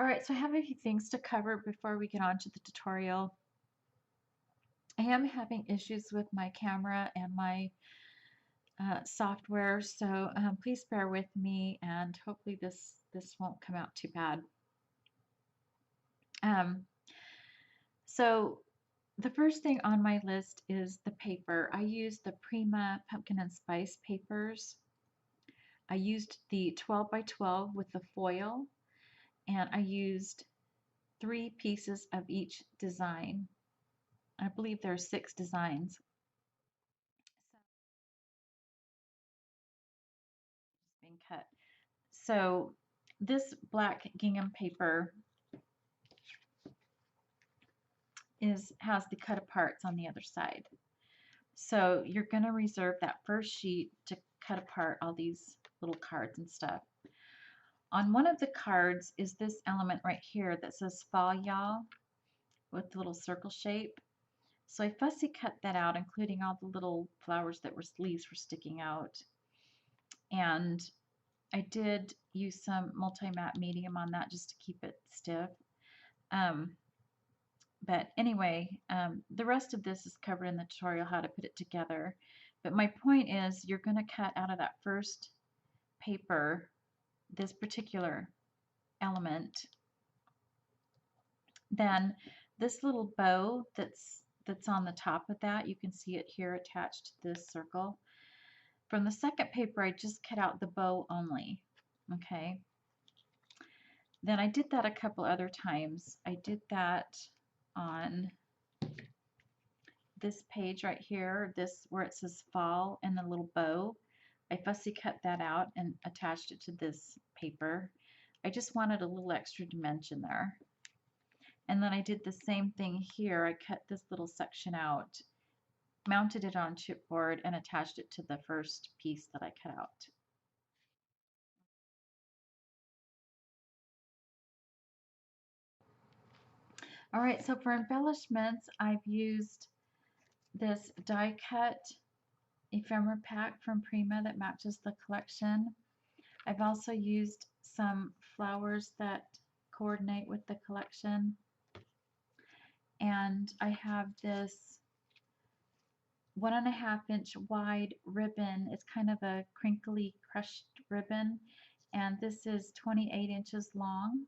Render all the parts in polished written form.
Alright, so I have a few things to cover before we get on to the tutorial. I am having issues with my camera and my software, so please bear with me, and hopefully this won't come out too bad. Um, so the first thing on my list is the paper. I used the Prima Pumpkin and Spice papers. I used the 12 by 12 with the foil, and I used 3 pieces of each design. I believe there are 6 designs. Being cut. So this black gingham paper has the cut aparts on the other side. So you're going to reserve that first sheet to cut apart all these little cards and stuff. On one of the cards is this element right here that says Fall Y'all with the little circle shape. So I fussy cut that out, including all the little flowers that were leaves were sticking out. And I did use some multi-matte medium on that just to keep it stiff. But anyway, the rest of this is covered in the tutorial how to put it together. But my point is you're going to cut out of that first paper this particular element. Then this little bow that's on the top of that, you can see it here attached to this circle. From the second paper, I just cut out the bow only. Okay. Then I did that a couple other times. I did that on this page right here, this where it says fall and the little bow. I fussy cut that out and attached it to this paper. I just wanted a little extra dimension there. And then I did the same thing here. I cut this little section out, mounted it on chipboard, and attached it to the first piece that I cut out. All right, so for embellishments, I've used this die cut ephemera pack from Prima that matches the collection. I've also used some flowers that coordinate with the collection. And I have this 1.5 inch wide ribbon. It's kind of a crinkly crushed ribbon. And this is 28 inches long.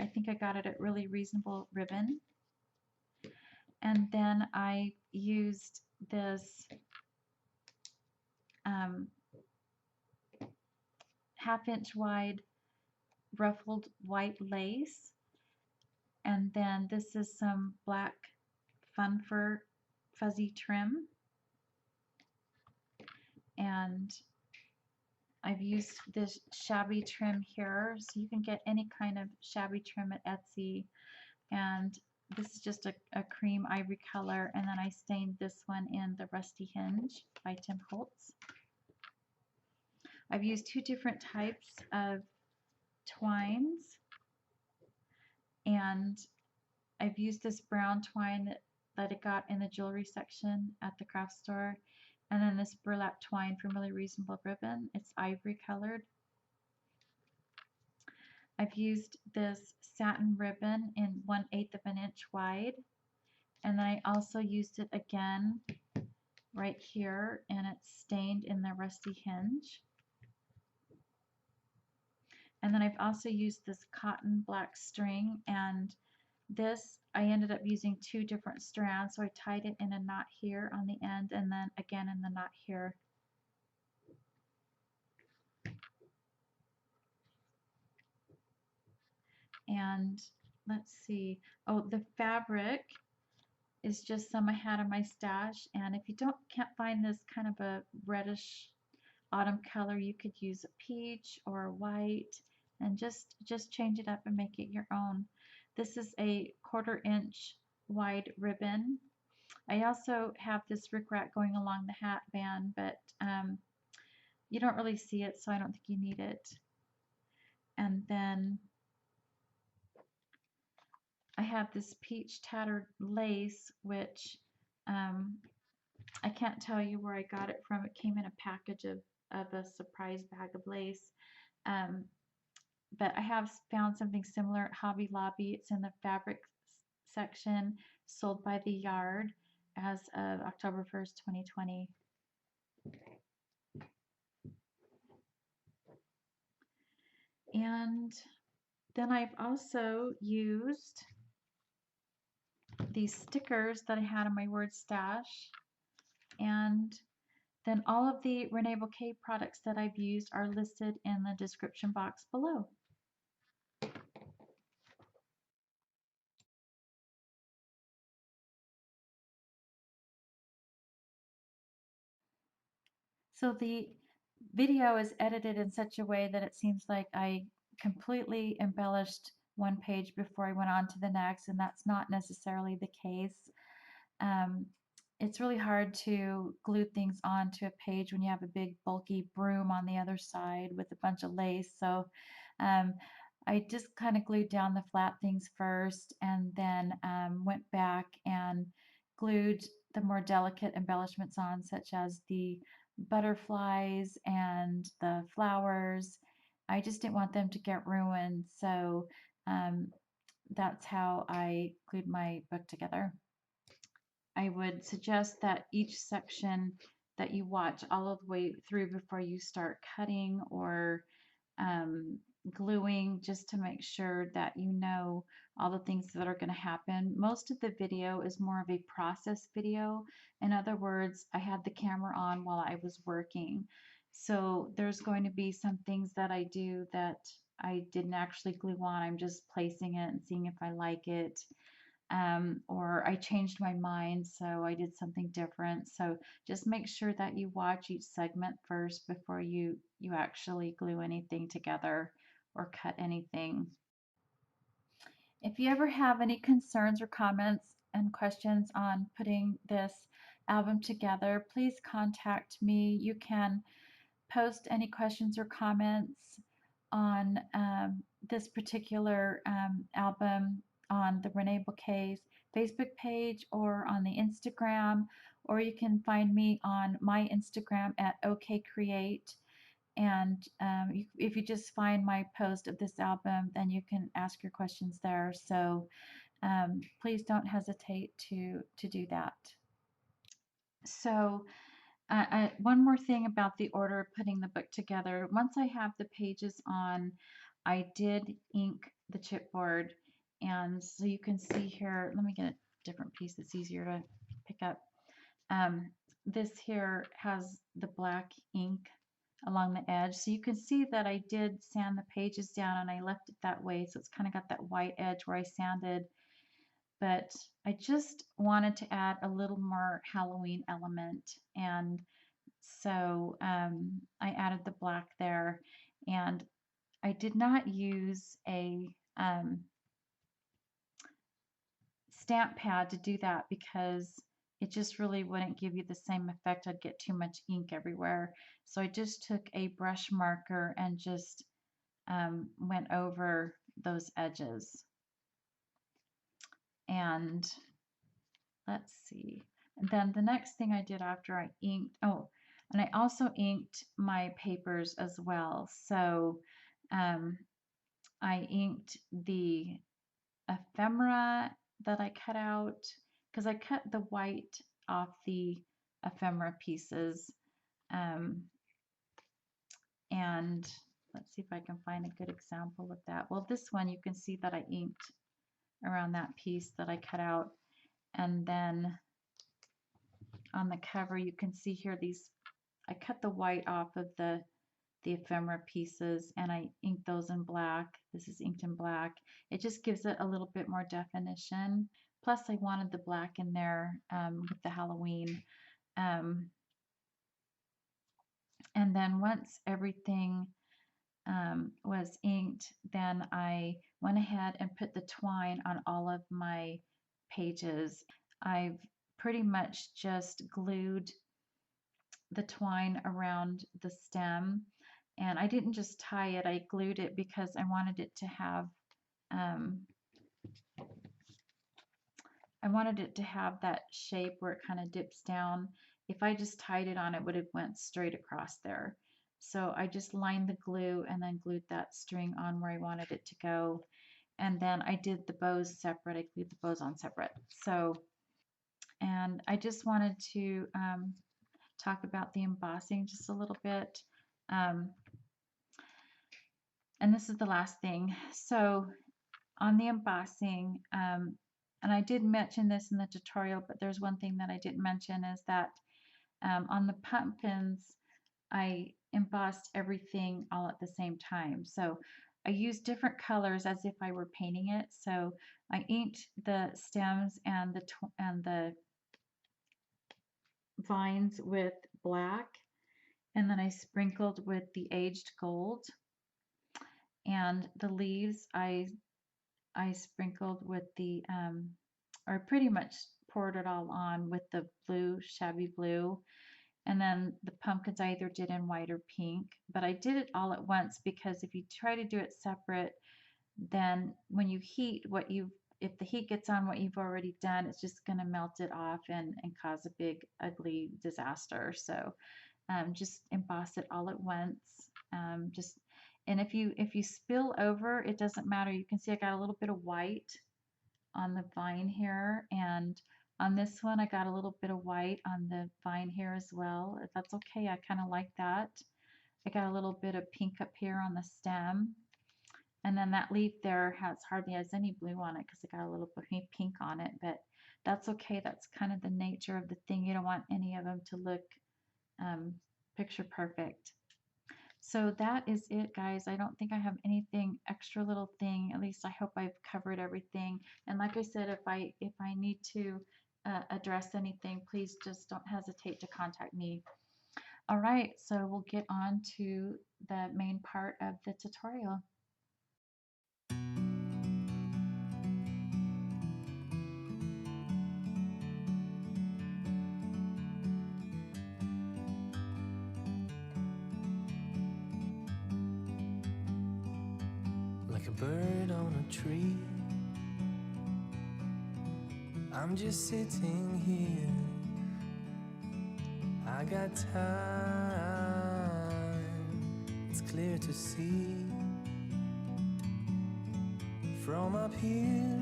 I think I got it at really reasonable ribbon. And then I used this 1/2 inch wide ruffled white lace. And then this is some black fun fur fuzzy trim. And I've used this shabby trim here, so you can get any kind of shabby trim at Etsy. And this is just a cream ivory color, and then I stained this one in the Rusty Hinge by Tim Holtz. I've used 2 different types of twines, and I've used this brown twine that I got in the jewelry section at the craft store, and then this burlap twine from Really Reasonable Ribbon. It's ivory colored. I've used this satin ribbon in 1/8 of an inch wide, and then I also used it again right here, and it's stained in the Rusty Hinge. And then I've also used this cotton black string, and this I ended up using 2 different strands, so I tied it in a knot here on the end and then again in the knot here. And let's see, oh, the fabric is just some I had in my stash, and if you can't find this kind of a reddish autumn color, you could use a peach or a white and just change it up and make it your own. This is a 1/4 inch wide ribbon. I also have this rickrack going along the hat band, but you don't really see it, so I don't think you need it. And then I have this peach tattered lace, which I can't tell you where I got it from. It came in a package of a surprise bag of lace. but I have found something similar at Hobby Lobby. It's in the fabric section, sold by the yard as of October 1st, 2020. And then I've also used these stickers that I had in my word stash, and then all of the Reneabouquet products that I've used are listed in the description box below. So the video is edited in such a way that it seems like I completely embellished one page before I went on to the next, and that's not necessarily the case. Um, it's really hard to glue things onto a page when you have a big bulky broom on the other side with a bunch of lace. So um, I just kind of glued down the flat things first, and then went back and glued the more delicate embellishments on, such as the butterflies and the flowers. I just didn't want them to get ruined, so um, that's how I glued my book together. I would suggest that each section that you watch all of the way through before you start cutting or um, gluing, just to make sure that you know all the things that are going to happen. Most of the video is more of a process video. In other words, I had the camera on while I was working. So there's going to be some things that I do that I didn't actually glue on. I'm just placing it and seeing if I like it. Or I changed my mind, so I did something different. So just make sure that you watch each segment first before you actually glue anything together or cut anything. If you ever have any concerns or comments and questions on putting this album together, please contact me. You can post any questions or comments on this particular album on the Reneabouquets Facebook page or on the Instagram, or you can find me on my Instagram at OKCreate. And if you just find my post of this album, then you can ask your questions there. So please don't hesitate to do that. So one more thing about the order of putting the book together. Once I have the pages on, I did ink the chipboard. And so you can see here, let me get a different piece that's easier to pick up. This here has the black ink along the edge. So you can see that I did sand the pages down and I left it that way. So it's kind of got that white edge where I sanded. But I just wanted to add a little more Halloween element. And so I added the black there, and I did not use a stamp pad to do that because it just really wouldn't give you the same effect. I'd get too much ink everywhere. So I just took a brush marker and just went over those edges. And let's see. And then the next thing I did after I inked, oh, and I also inked my papers as well. So I inked the ephemera that I cut out because I cut the white off the ephemera pieces. And let's see if I can find a good example of that. Well, this one you can see that I inked around that piece that I cut out. And then on the cover you can see here these, I cut the white off of the ephemera pieces and I inked those in black. This is inked in black. It just gives it a little bit more definition. Plus I wanted the black in there with the Halloween. And then once everything was inked, then I went ahead and put the twine on all of my pages. I've pretty much just glued the twine around the stem, and I didn't just tie it, I glued it because I wanted it to have that shape where it kind of dips down. If I just tied it on, it would have went straight across there. So I just lined the glue and then glued that string on where I wanted it to go. And then I did the bows separate. I glued the bows on separate. So, and I just wanted to talk about the embossing just a little bit. Um, and this is the last thing. So on the embossing, and I did mention this in the tutorial, but there's one thing that I didn't mention is that on the pumpkins, I embossed everything all at the same time. So I used different colors as if I were painting it. So I inked the stems and the vines with black, and then I sprinkled with the aged gold, and the leaves I sprinkled with the or pretty much poured it all on with the blue, shabby blue. And then the pumpkins I either did in white or pink, but I did it all at once because if you try to do it separate, then when you heat what you've, if the heat gets on what you've already done, it's just going to melt it off and cause a big, ugly disaster. So just emboss it all at once. Just and if you spill over, it doesn't matter. You can see I got a little bit of white on the vine here, and on this one I got a little bit of white on the vine here as well. That's okay, I kind of like that. I got a little bit of pink up here on the stem, and then that leaf there hardly has any blue on it because I got a little bit of pink on it, but that's okay. That's kind of the nature of the thing. You don't want any of them to look um, picture perfect. So that is it, guys. I don't think I have anything extra little thing. At least I hope I've covered everything. And like I said, if I need to address anything, please just don't hesitate to contact me. All right, so we'll get on to the main part of the tutorial. Like a bird on a tree, I'm just sitting here. I got time, it's clear to see. From up here,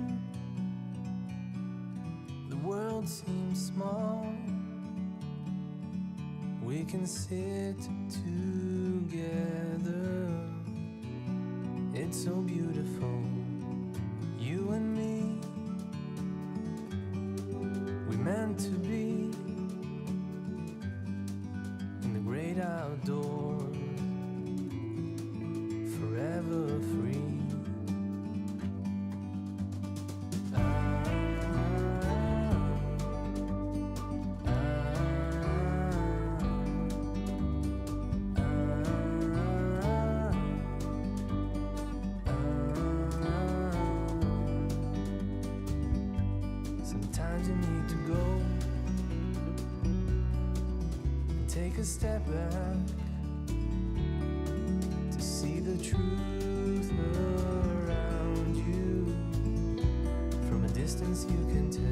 the world seems small. We can sit together. It's so beautiful, you and me. We meant to be in the great outdoors, forever free. Sometimes you need to go and take a step back to see the truth around you. From a distance you can tell.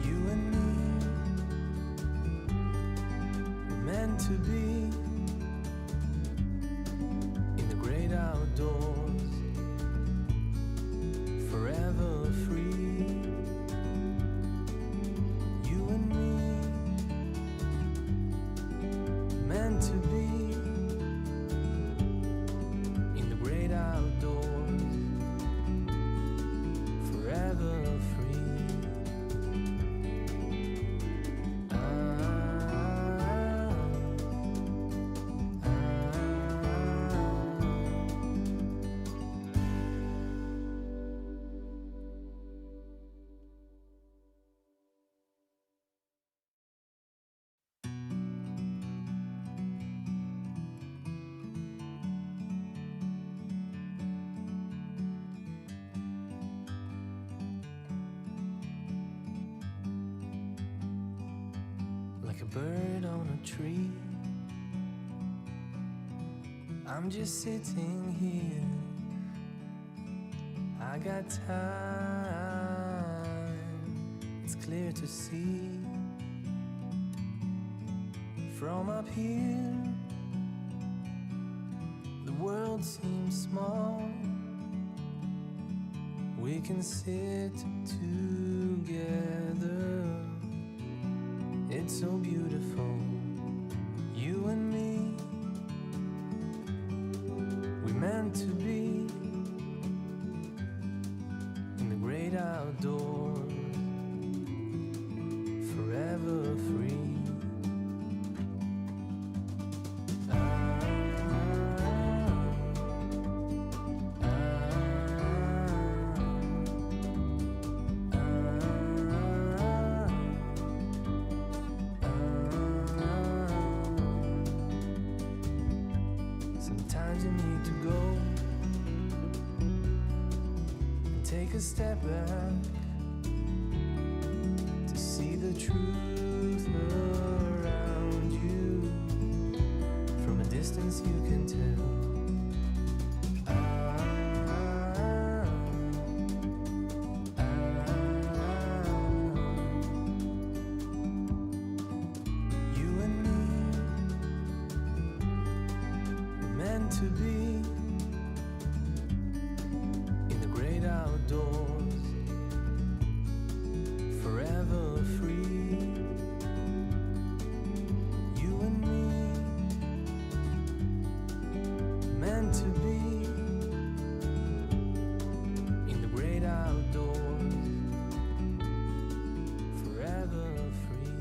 You and me were meant to be in the great outdoors, forever free. You and me, meant to be in the great outdoors, forever free. Like a bird on a tree, I'm just sitting here. I got time, it's clear to see. From up here, the world seems small. We can sit together. It's so beautiful, you and me. We meant to be in the great outdoors, forever free. Sometimes you need to go and take a step back to see the truth around you. From a distance you can tell. You and me were meant to be in the great outdoors, forever free. You and me, meant to be in the great outdoors, forever free.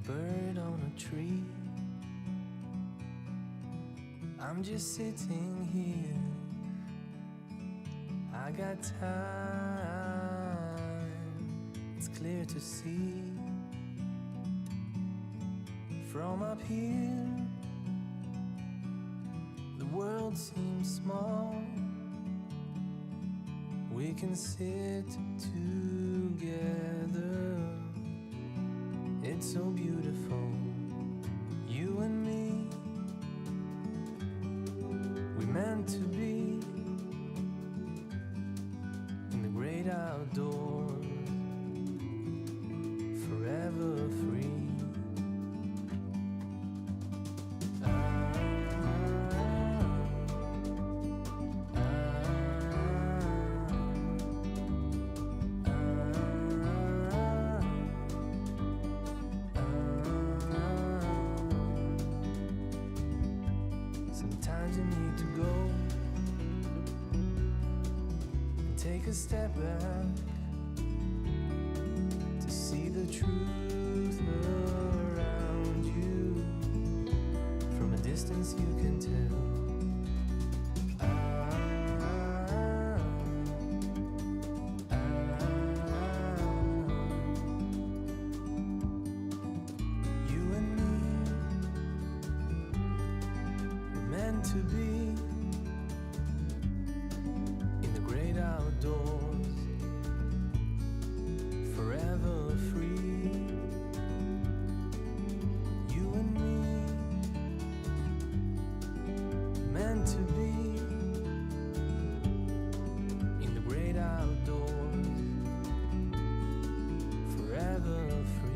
bird on a tree. I'm just sitting here. I got time. It's clear to see from up here. The world seems small. We can sit together. It's so beautiful, you and me. We meant to be in the great outdoors, forever free. Sometimes you need to go and take a step back to see the truth around you. From a distance you can tell. You and me were meant to be in the great outdoors, forever free. You and me, meant to be in the great outdoors, forever free.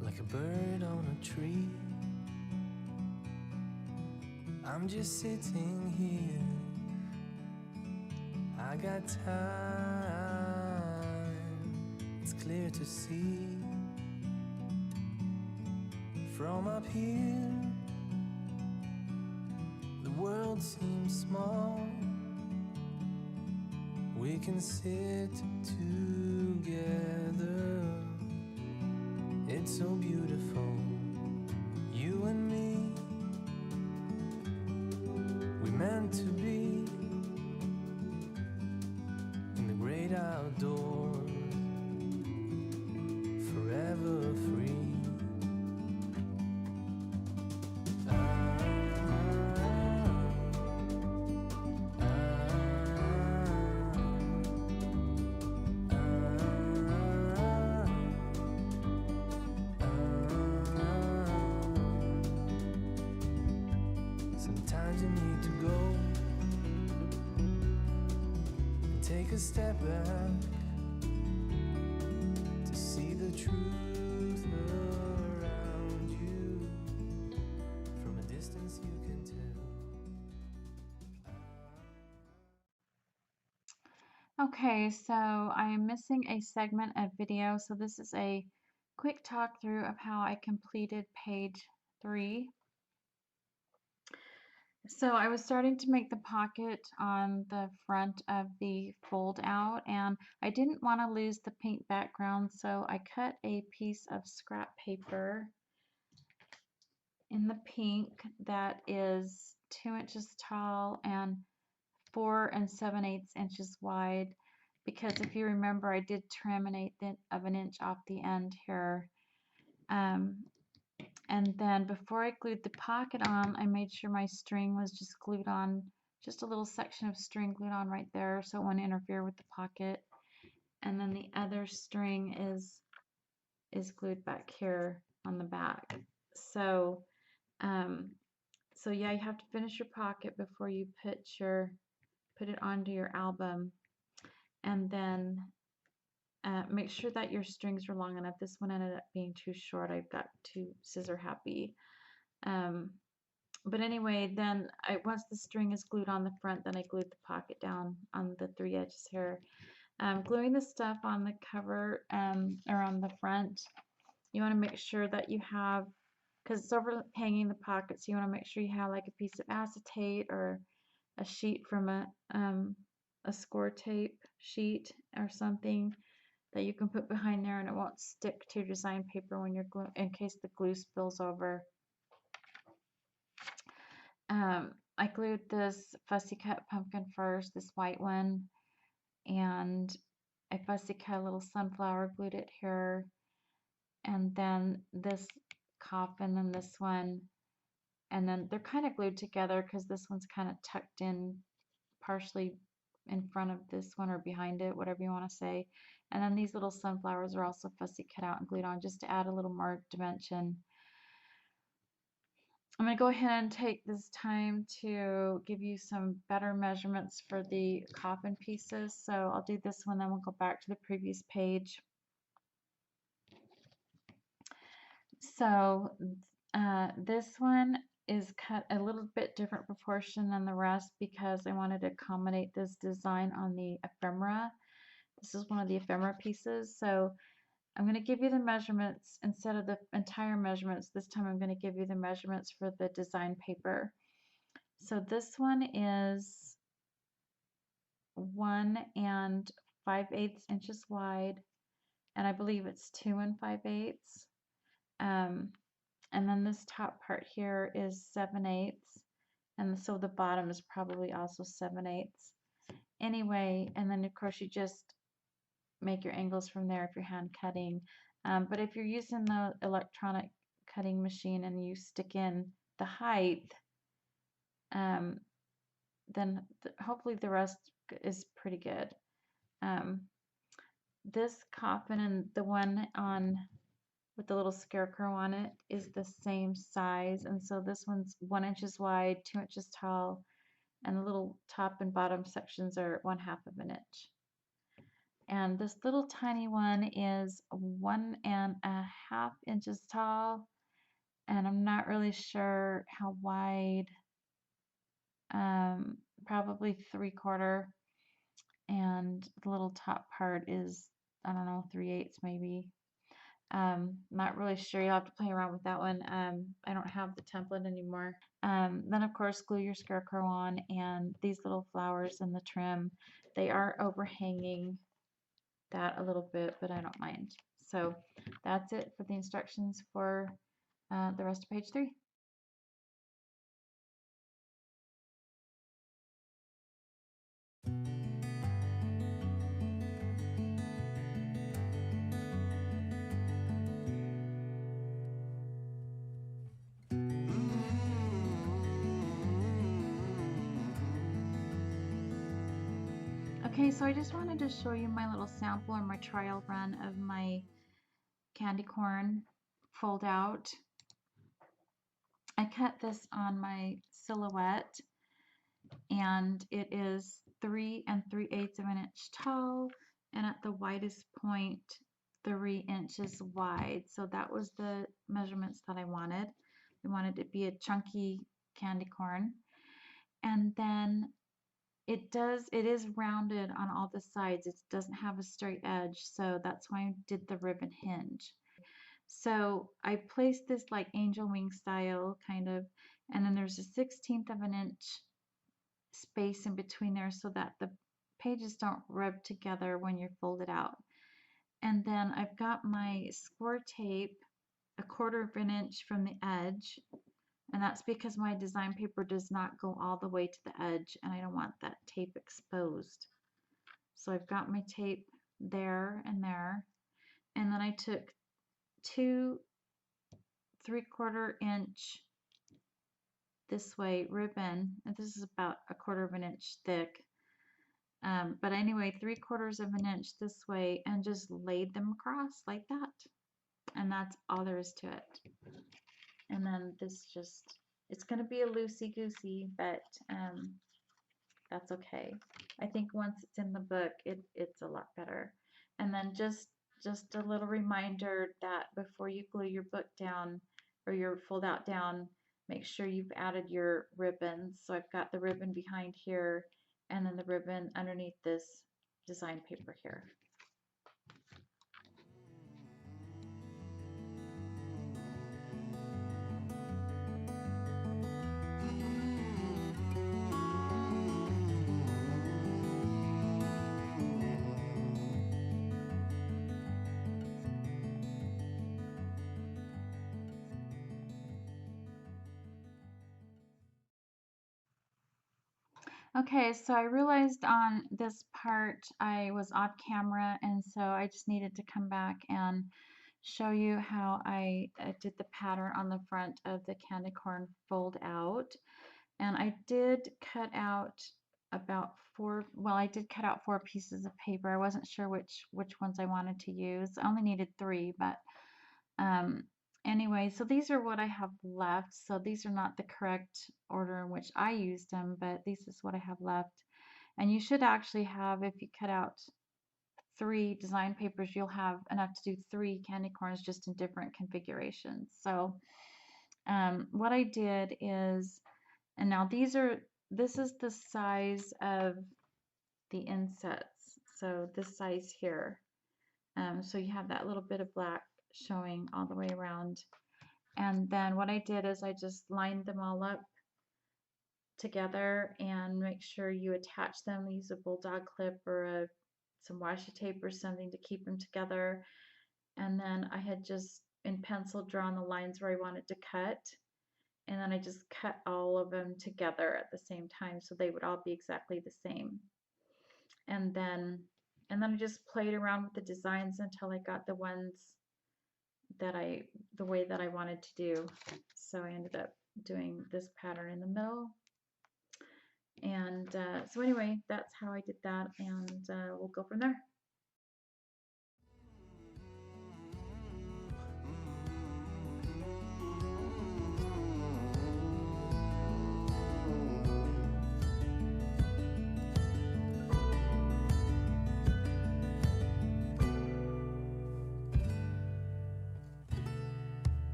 Like a bird on a tree, I'm just sitting here. I got time. It's clear to see from up here. The world seems small. We can sit together. It's so beautiful, you and me. We meant to be in the great outdoors, forever free. Sometimes you need to go and take a step back to see the truth around you. From a distance you can tell. Okay, so I am missing a segment of video, so this is a quick talk through of how I completed page 3. So I was starting to make the pocket on the front of the fold out, and I didn't want to lose the pink background, so I cut a piece of scrap paper in the pink that is 2 inches tall and 4 7/8 inches wide, because if you remember, I did trim an 1/8 of an inch off the end here. And then before I glued the pocket on, I made sure my string was just glued on, just a little section of string glued on right there so it wouldn't interfere with the pocket. And then the other string is glued back here on the back. So yeah, you have to finish your pocket before you put it onto your album. And then make sure that your strings are long enough. This one ended up being too short. I've got too scissor happy. But anyway, then once the string is glued on the front, then I glued the pocket down on the 3 edges here. Gluing the stuff on the cover or on the front, you want to make sure that you have, because it's overhanging the pocket, so you want to make sure you have like a piece of acetate or a sheet from a score tape sheet or something that you can put behind there, and it won't stick to your design paper when you're in case the glue spills over. I glued this fussy cut pumpkin first, this white one, and I fussy cut a little sunflower, glued it here, and then this coffin and this one, and then they're kind of glued together because this one's kind of tucked in partially in front of this one or behind it, whatever you want to say. And then these little sunflowers are also fussy cut out and glued on just to add a little more dimension. I'm going to go ahead and take this time to give you some better measurements for the coffin pieces. So I'll do this one, then we'll go back to the previous page. So this one is cut a little bit different proportion than the rest because I wanted to accommodate this design on the ephemera. This is one of the ephemera pieces. So I'm going to give you the measurements instead of the entire measurements. This time I'm going to give you the measurements for the design paper. So this one is 1 5/8 inches wide, and I believe it's 2 5/8. And then this top part here is 7/8, and so the bottom is probably also 7/8. Anyway, and then of course you just make your angles from there if you're hand cutting. But if you're using the electronic cutting machine and you stick in the height, then hopefully the rest is pretty good. This coffin and the one on with the little scarecrow on it is the same size, and so this one's 1 inches wide, 2 inches tall, and the little top and bottom sections are 1/2 of an inch. And this little tiny one is 1.5 inches tall, and I'm not really sure how wide, probably 3/4, and the little top part is, I don't know, 3/8 maybe. Not really sure. You'll have to play around with that one. I don't have the template anymore. Then of course glue your scarecrow on, and these little flowers in the trim, they are overhanging that a little bit, but I don't mind. So that's it for the instructions for the rest of page 3. Okay, so I just wanted to show you my little sample or my trial run of my candy corn fold out. I cut this on my silhouette, and it is 3 3/8 of an inch tall, and at the widest point 3 inches wide. So that was the measurements that I wanted. I wanted it to be a chunky candy corn, and then it is rounded on all the sides. It doesn't have a straight edge, so that's why I did the ribbon hinge. So I placed this like angel wing style kind of, and then there's a 1/16 of an inch space in between there so that the pages don't rub together when you're folded out. And then I've got my score tape 1/4 of an inch from the edge, and that's because my design paper does not go all the way to the edge, and I don't want that tape exposed. So I've got my tape there and there, and then I took 2 3/4 inch this way ribbon, and this is about 1/4 of an inch thick, but anyway, 3/4 of an inch this way, and just laid them across like that, and that's all there is to it. And then this just, it's going to be a loosey-goosey, but that's okay. I think once it's in the book, it's a lot better. And then just a little reminder that before you glue your book down or your fold out down, make sure you've added your ribbons. So I've got the ribbon behind here and then the ribbon underneath this design paper here. Okay, so I realized on this part I was off camera, and so I just needed to come back and show you how I did the pattern on the front of the candy corn fold out. And I did cut out about I did cut out 4 pieces of paper. I wasn't sure which ones I wanted to use. I only needed 3, but um, anyway, so these are what I have left. So these are not the correct order in which I used them, but this is what I have left. And you should actually have, if you cut out 3 design papers, you'll have enough to do 3 candy corns just in different configurations. So what I did is, and now this is the size of the insets. So this size here. So you have that little bit of black showing all the way around. And then what I did is I just lined them all up together and make sure you attach them. Use a bulldog clip or some washi tape or something to keep them together. And then I had just in pencil drawn the lines where I wanted to cut. And then I just cut all of them together at the same time so they would all be exactly the same. And then I just played around with the designs until I got the ones that the way that I wanted to do. So I ended up doing this pattern in the middle. And so anyway, that's how I did that, and we'll go from there.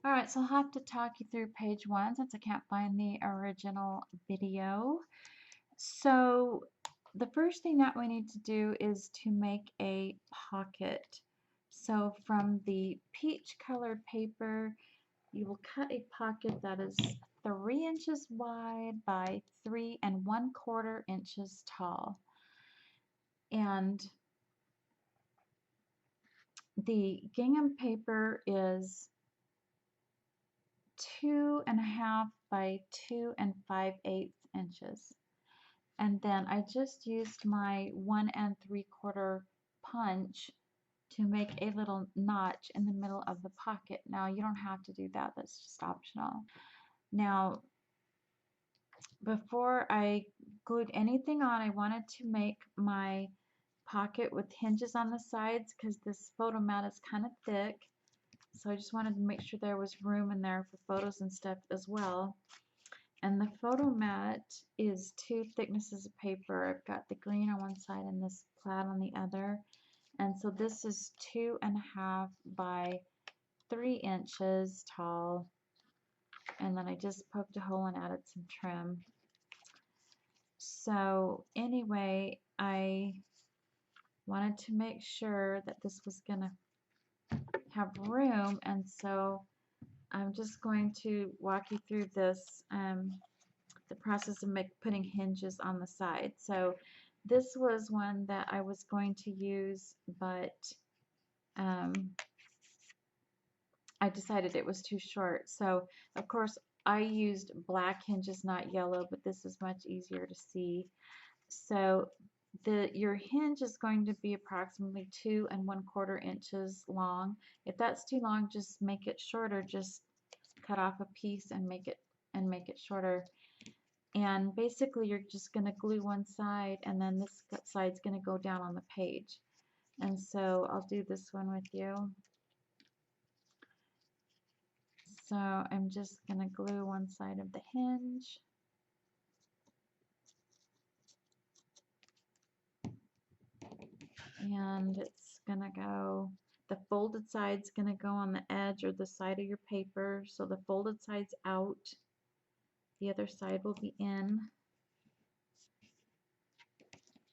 All right, so I'll have to talk you through page 1 since I can't find the original video. So the first thing that we need to do is to make a pocket. So from the peach colored paper, you will cut a pocket that is 3 inches wide by 3 1/4 inches tall. And the gingham paper is 2 1/2 by 2 5/8 inches. And then I just used my 1 3/4 punch to make a little notch in the middle of the pocket. Now you don't have to do that, that's just optional. Now before I glued anything on, I wanted to make my pocket with hinges on the sides because this photo mat is kind of thick. So I just wanted to make sure there was room in there for photos and stuff as well. And the photo mat is 2 thicknesses of paper. I've got the green on one side and this plaid on the other. And so this is 2 1/2 by 3 inches tall. And then I just poked a hole and added some trim. So anyway, I wanted to make sure that this was going to have room, and so I'm just going to walk you through this, the process of putting hinges on the side. So this was one that I was going to use, but I decided it was too short. So of course I used black hinges, not yellow, but this is much easier to see. So your hinge is going to be approximately 2 1/4 inches long. If that's too long, just make it shorter. Just cut off a piece and make it shorter. And basically you're just going to glue one side, and then this side's going to go down on the page. And so I'll do this one with you. So I'm just going to glue one side of the hinge. And it's going to go, the folded side's going to go on the edge or the side of your paper. So the folded side's out, the other side will be in.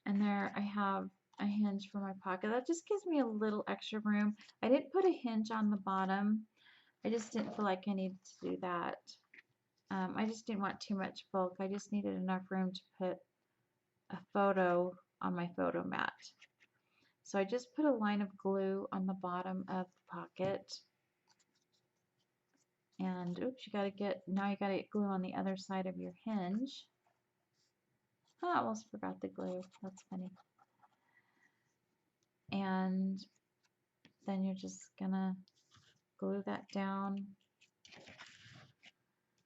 And there I have a hinge for my pocket. That just gives me a little extra room. I didn't put a hinge on the bottom. I just didn't feel like I needed to do that. I just didn't want too much bulk. I just needed enough room to put a photo on my photo mat. So I just put a line of glue on the bottom of the pocket. And oops, now you gotta get glue on the other side of your hinge. Oh, I almost forgot the glue. That's funny. And then you're just gonna glue that down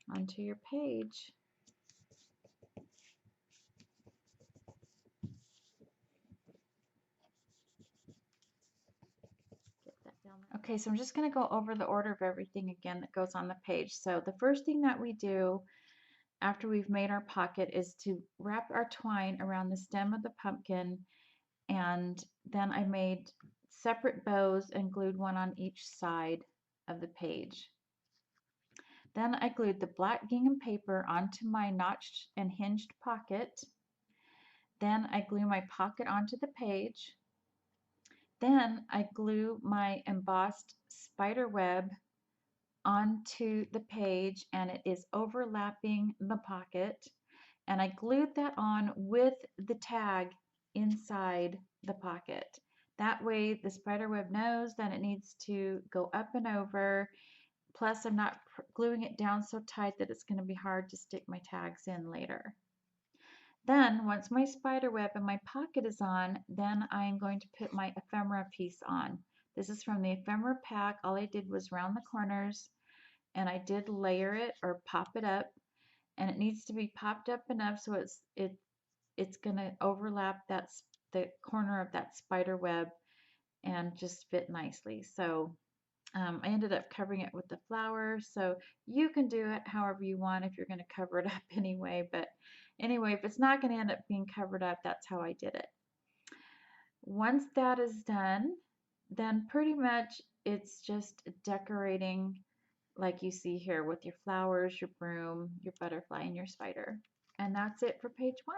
onto your page. Okay, so I'm just going to go over the order of everything again that goes on the page. So the first thing that we do after we've made our pocket is to wrap our twine around the stem of the pumpkin, and then I made separate bows and glued one on each side of the page. Then I glued the black gingham paper onto my notched and hinged pocket. Then I glue my pocket onto the page. Then I glue my embossed spider web onto the page, and it is overlapping the pocket, and I glued that on with the tag inside the pocket. That way the spider web knows that it needs to go up and over, plus I'm not gluing it down so tight that it's going to be hard to stick my tags in later. Then once my spider web and my pocket is on, then I'm going to put my ephemera piece on. This is from the ephemera pack. All I did was round the corners, and I did layer it or pop it up, and it needs to be popped up enough so it's going to overlap the corner of that spider web and just fit nicely. So I ended up covering it with the flower, so you can do it however you want if you're going to cover it up anyway. But anyway, if it's not going to end up being covered up, that's how I did it. Once that is done, then pretty much it's just decorating like you see here with your flowers, your broom, your butterfly, and your spider. And that's it for page 1.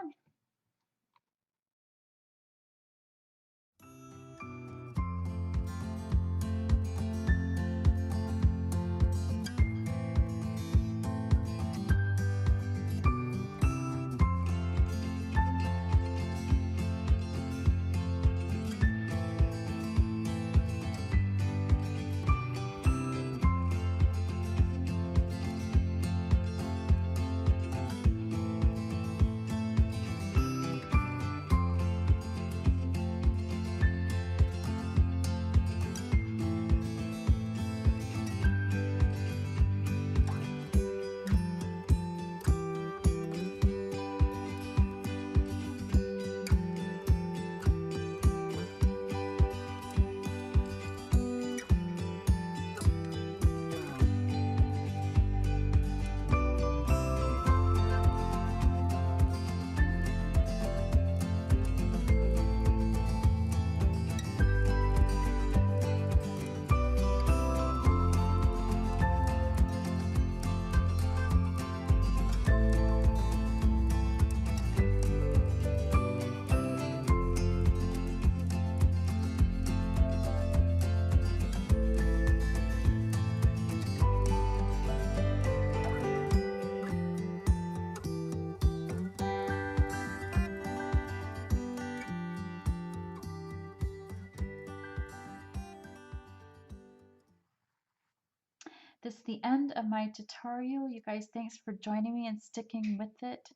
This is the end of my tutorial. You guys, thanks for joining me and sticking with it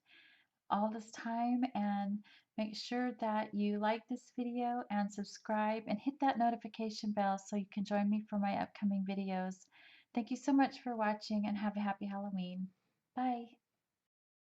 all this time, and make sure that you like this video and subscribe and hit that notification bell so you can join me for my upcoming videos. Thank you so much for watching and have a happy Halloween. Bye.